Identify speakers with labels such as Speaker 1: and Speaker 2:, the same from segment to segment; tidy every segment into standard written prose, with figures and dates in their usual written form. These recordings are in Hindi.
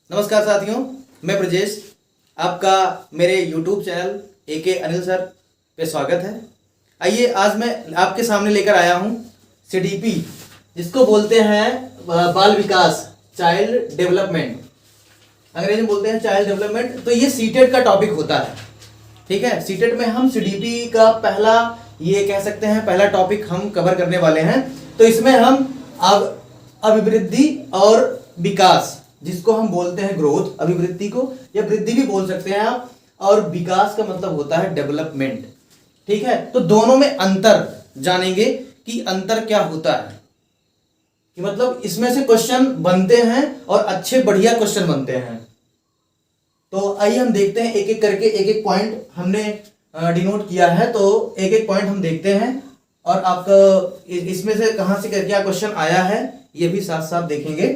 Speaker 1: नमस्कार साथियों, मैं ब्रजेश। आपका मेरे YouTube channel AK Anil sir पे स्वागत है। आइए, आज मैं आपके सामने लेकर आया हूँ CDP, जिसको बोलते हैं बाल विकास, चाइल्ड डेवलपमेंट, अंग्रेजी में बोलते हैं चाइल्ड डेवलपमेंट। तो ये सीटेट का टॉपिक होता है, ठीक है। सीटेट में हम CDP का पहला, ये कह सकते हैं पहला टॉपिक हम कवर करने वाले हैं। तो इसमें हम अब अभिवृद्धि और विकास, जिसको हम बोलते हैं ग्रोथ, अभिवृद्धि को या वृद्धि भी बोल सकते हैं आप, और विकास का मतलब होता है डेवलपमेंट, ठीक है। तो दोनों में अंतर जानेंगे कि अंतर क्या होता है, कि मतलब इसमें से क्वेश्चन बनते हैं और अच्छे बढ़िया क्वेश्चन बनते हैं। तो आइए हम देखते हैं एक एक करके, एक एक पॉइंट हमने डिनोट किया है, तो एक एक पॉइंट हम देखते हैं और आपका इसमें से कहां से क्या क्वेश्चन आया है ये भी साथ साथ देखेंगे।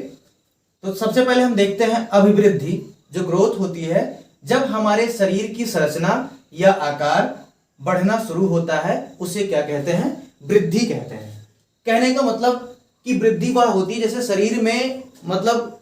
Speaker 1: तो सबसे पहले हम देखते हैं अभिवृद्धि, जो ग्रोथ होती है जब हमारे शरीर की संरचना या आकार बढ़ना शुरू होता है, उसे क्या कहते हैं? वृद्धि कहते हैं। कहने का मतलब कि वृद्धि वह होती है जैसे शरीर में मतलब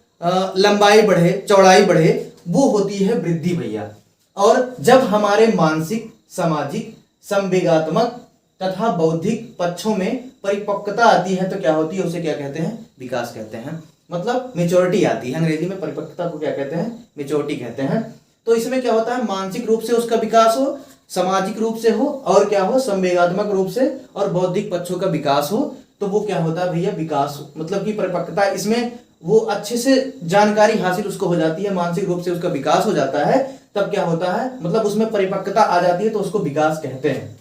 Speaker 1: लंबाई बढ़े, चौड़ाई बढ़े, वो होती है वृद्धि भैया। और जब हमारे मानसिक, सामाजिक, संवेगात्मक तथा बौद्धिक पक्षों में परिपक्वता आती है तो क्या होती है? उसे क्या कहते हैं? विकास कहते हैं। मतलब मेच्योरिटी आती है, अंग्रेजी में परिपक्वता को क्या कहते हैं? मेच्योरिटी कहते हैं। तो इसमें क्या होता है? मानसिक रूप से उसका विकास हो, सामाजिक रूप से हो, और क्या हो? संवेगात्मक रूप से और बौद्धिक पक्षों का विकास हो, तो वो क्या होता है भैया? विकास। मतलब कि परिपक्वता, इसमें वो अच्छे से जानकारी हासिल उसको हो जाती है, मानसिक रूप से उसका विकास हो जाता है, तब क्या होता है? मतलब उसमें परिपक्वता आ जाती है, तो उसको विकास कहते हैं।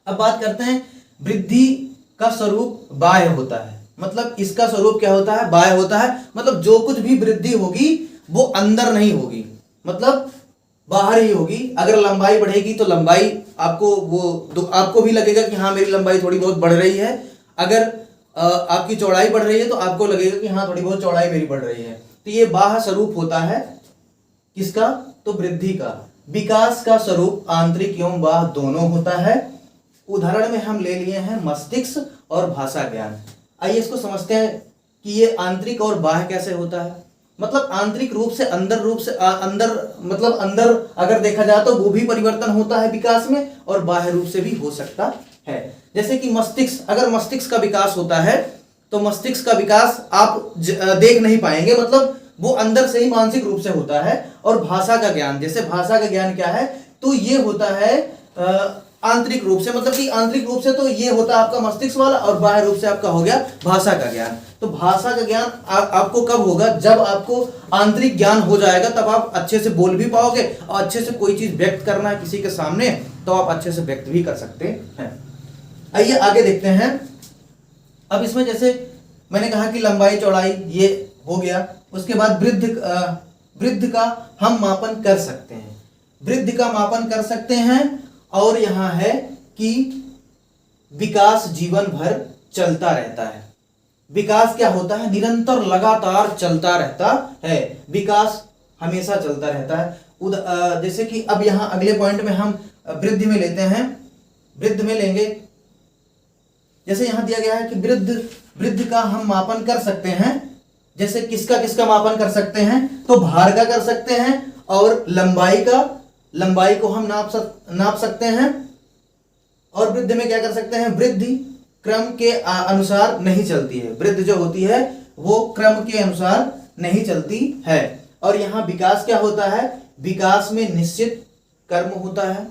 Speaker 1: अब बात करते हैं, वृद्धि का स्वरूप बाह्य होता है। मतलब इसका स्वरूप क्या होता है? बाह्य होता है। मतलब जो कुछ भी वृद्धि होगी वो अंदर नहीं होगी, मतलब बाहर ही होगी। अगर लंबाई बढ़ेगी तो लंबाई आपको भी लगेगा कि हाँ मेरी लंबाई थोड़ी बहुत बढ़ रही है। अगर आपकी चौड़ाई बढ़ रही है तो आपको लगेगा कि हाँ थोड़ी बहुत चौड़ाई मेरी बढ़ रही है। तो ये बाह्य स्वरूप होता है किसका? तो वृद्धि का। विकास का स्वरूप आंतरिक एवं बाह्य दोनों होता है। उदाहरण में हम ले लिए हैं मस्तिष्क और भाषा ज्ञान। आइए इसको समझते हैं कि ये आंतरिक और बाह्य कैसे होता है। मतलब आंतरिक रूप से, अंदर रूप से, मतलब अंदर अगर देखा जाए तो वो भी परिवर्तन होता है विकास में, और बाह्य रूप से भी हो सकता है। जैसे कि मस्तिष्क, अगर मस्तिष्क का विकास होता है तो मस्तिष्क का विकास आप देख नहीं पाएंगे, मतलब वो अंदर से ही मानसिक रूप से होता है। और भाषा का ज्ञान, जैसे भाषा का ज्ञान क्या है? तो ये होता है आंतरिक रूप से। मतलब कि आंतरिक रूप से तो ये होता है आपका मस्तिष्क वाला, और बाह्य रूप से आपका हो गया भाषा का ज्ञान। तो भाषा का ज्ञान आपको कब होगा? जब आपको आंतरिक ज्ञान हो जाएगा, तब आप अच्छे से बोल भी पाओगे, और अच्छे से कोई चीज व्यक्त करना है किसी के सामने तो आप अच्छे से व्यक्त भी कर सकते हैं। आइए आगे देखते हैं। अब इसमें जैसे मैंने कहा कि लंबाई चौड़ाई ये हो गया, उसके बाद वृद्ध का हम मापन कर सकते हैं। वृद्ध का मापन कर सकते हैं। और यहां है कि विकास जीवन भर चलता रहता है। विकास क्या होता है? निरंतर, लगातार चलता रहता है। विकास हमेशा चलता रहता है। जैसे कि अब यहां अगले पॉइंट में हम वृद्धि में लेते हैं, वृद्ध में लेंगे। जैसे यहां दिया गया है कि वृद्ध का हम मापन कर सकते हैं। जैसे किसका किसका मापन कर सकते हैं? तो भार का कर सकते हैं, और लंबाई को हम नाप सकते हैं। और वृद्धि में क्या कर सकते हैं? वृद्धि क्रम के अनुसार नहीं चलती है। वृद्धि जो होती है वो क्रम के अनुसार नहीं चलती है। और यहां विकास क्या होता है? विकास में निश्चित कर्म होता है।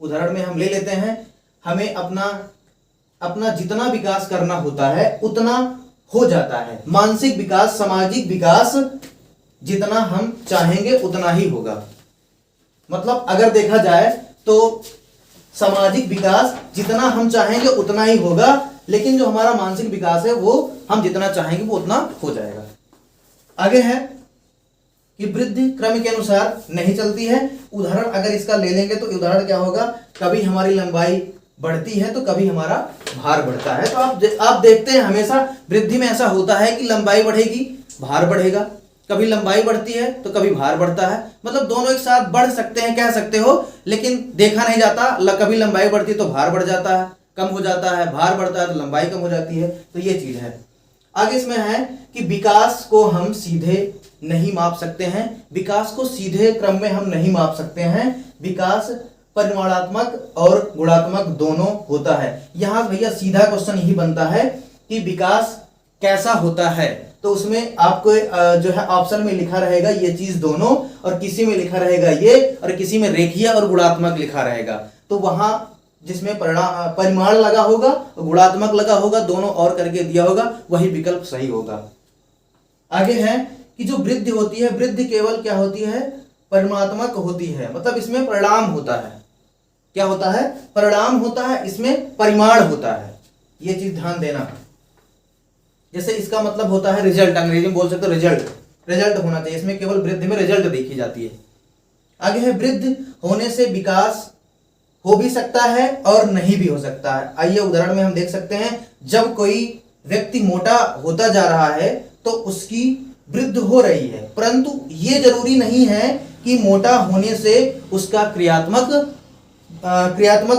Speaker 1: उदाहरण में हम ले लेते हैं, हमें अपना जितना विकास करना होता है उतना हो जाता है। मानसिक विकास, सामाजिक विकास जितना हम चाहेंगे उतना ही होगा। मतलब अगर देखा जाए तो सामाजिक विकास जितना हम चाहेंगे उतना ही होगा, लेकिन जो हमारा मानसिक विकास है वो हम जितना चाहेंगे वो उतना हो जाएगा। आगे है कि वृद्धि क्रम के अनुसार नहीं चलती है। उदाहरण अगर इसका ले लेंगे तो उदाहरण क्या होगा? कभी हमारी लंबाई बढ़ती है तो कभी हमारा भार बढ़ता है। तो आप देखते हैं हमेशा वृद्धि में ऐसा होता है कि लंबाई बढ़ेगी, भार बढ़ेगा। कभी लंबाई बढ़ती है तो कभी भार बढ़ता है। मतलब दोनों एक साथ बढ़ सकते हैं, कह सकते हो, लेकिन देखा नहीं जाता। कभी लंबाई बढ़ती है तो भार बढ़ जाता है, कम हो जाता है, भार बढ़ता है तो लंबाई कम हो जाती है। तो ये चीज है। आगे इसमें है कि विकास को हम सीधे नहीं माप सकते हैं, विकास को सीधे क्रम में हम नहीं माप सकते हैं। विकास परिमाणात्मक और गुणात्मक दोनों होता है। यहाँ भैया सीधा क्वेश्चन यही बनता है कि विकास कैसा होता है, तो उसमें आपको जो है ऑप्शन में लिखा रहेगा ये चीज दोनों, और किसी में लिखा रहेगा ये, और किसी में रेखीय और गुणात्मक लिखा रहेगा। तो वहां जिसमें परिमाण लगा होगा, गुणात्मक लगा होगा, दोनों और करके दिया होगा, वही विकल्प सही होगा। आगे है कि जो वृद्धि होती है, वृद्धि केवल क्या होती है, परिमाणात्मक होती है, मतलब इसमें परिणाम होता है। क्या होता है, परिणाम होता है, इसमें परिमाण होता है। ये चीज ध्यान देना। जैसे इसका मतलब होता है रिजल्ट, अंग्रेजी में बोल सकते हो रिजल्ट, रिजल्ट होना चाहिए, इसमें केवल वृद्धि में रिजल्ट देखी जाती है। आगे है वृद्धि होने से विकास हो भी सकता है और नहीं भी हो सकता है। आइए उदाहरण में हम देख सकते हैं, जब कोई व्यक्ति मोटा होता जा रहा है तो उसकी वृद्धि हो रही है, परंतु ये जरूरी नहीं है कि मोटा होने से उसका क्रियात्मक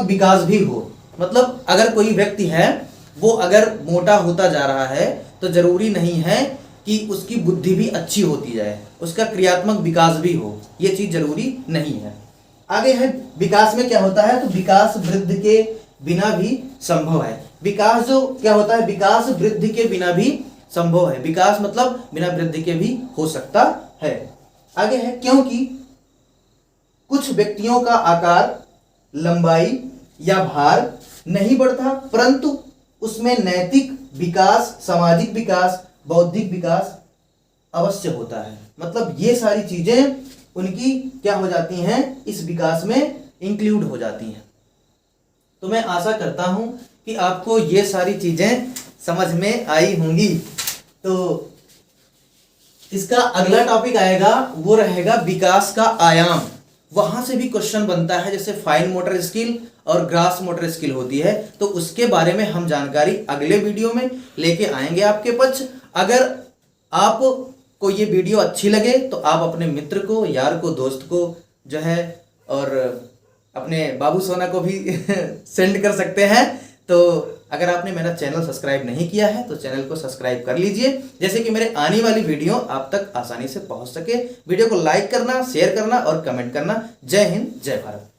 Speaker 1: विकास भी हो। मतलब अगर कोई व्यक्ति है वो अगर मोटा होता जा रहा है तो जरूरी नहीं है कि उसकी बुद्धि भी अच्छी होती जाए, उसका क्रियात्मक विकास भी हो, ये चीज जरूरी नहीं है। आगे है विकास में क्या होता है, तो विकास वृद्धि के बिना भी संभव है। विकास जो क्या होता है, विकास वृद्धि के बिना भी संभव है। विकास मतलब बिना वृद्धि के भी हो सकता है। आगे है क्योंकि कुछ व्यक्तियों का आकार, लंबाई या भार नहीं बढ़ता, परंतु उसमें नैतिक विकास, सामाजिक विकास, बौद्धिक विकास अवश्य होता है। मतलब ये सारी चीजें उनकी क्या हो जाती हैं, इस विकास में इंक्लूड हो जाती हैं। तो मैं आशा करता हूं कि आपको ये सारी चीजें समझ में आई होंगी। तो इसका अगला टॉपिक आएगा, वो रहेगा विकास का आयाम। वहां से भी क्वेश्चन बनता है, जैसे फाइन मोटर स्किल और ग्रास मोटर स्किल होती है, तो उसके बारे में हम जानकारी अगले वीडियो में लेके आएंगे आपके पक्ष। अगर आपको ये वीडियो अच्छी लगे तो आप अपने मित्र को, यार को, दोस्त को जो है, और अपने बाबू सोना को भी सेंड कर सकते हैं। तो अगर आपने मेरा चैनल सब्सक्राइब नहीं किया है तो चैनल को सब्सक्राइब कर लीजिए, जैसे कि मेरे आने वाली वीडियो आप तक आसानी से पहुंच सके। वीडियो को लाइक करना, शेयर करना और कमेंट करना। जय हिंद, जय भारत।